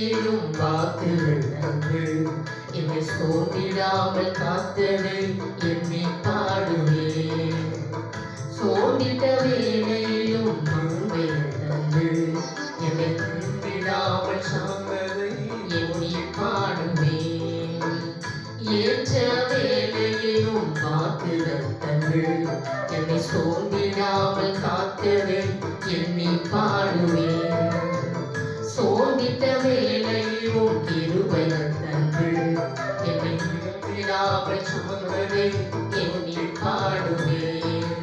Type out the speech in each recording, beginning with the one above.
வேளையிலும் வாக்குகள் தந்து என்னை சோர்ந்திடாமல் காத்தது என்னை பாடுவேன். சோர்ந்திட்ட வேளையிலும் மறுமைகள் தந்து என்னை விடாமல் சார்ந்ததை என்னை பாடுவேன். ஏற்ற வேளையிலும் வாக்குகள் தந்து என்னை சோர்ந்திடாமல் காத்தது என்னை பாடுவேன். சோர்ந்திட்ட வேளையிலும் கிருபைகள் தந்து என்னை விடாமல் சுமந்ததை என்னை பாடுவேன்.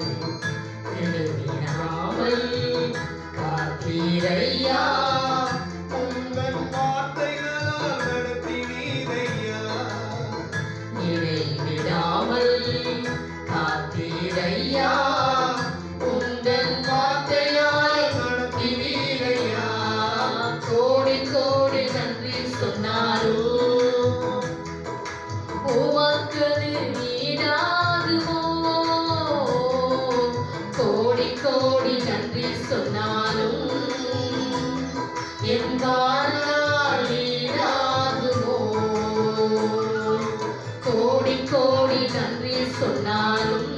விடாமல் காத்தீரையா, உங்கள் வார்த்தைகளால் நடத்தினீரையா. விடாமல் காத்தீரையா, உங்கள் வார்த்தையால் நடத்தினீரையா. கோடி கோடி நன்றி சொன்னாலும் உமக்கது ஈடாகுமோ? கோடி கோடி நன்றி சொன்னாலும் என் வாழ்நாள் ஈடாகுமோ? கோடி கோடி நன்றி சொன்னாலும்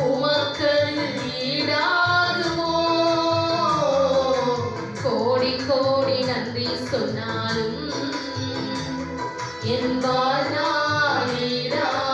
உமக்கது ஈடாகுமோ? கோடி கோடி நன்றி சொன்னாலும் என் வாழ்நாள் ஈடாகுமோ?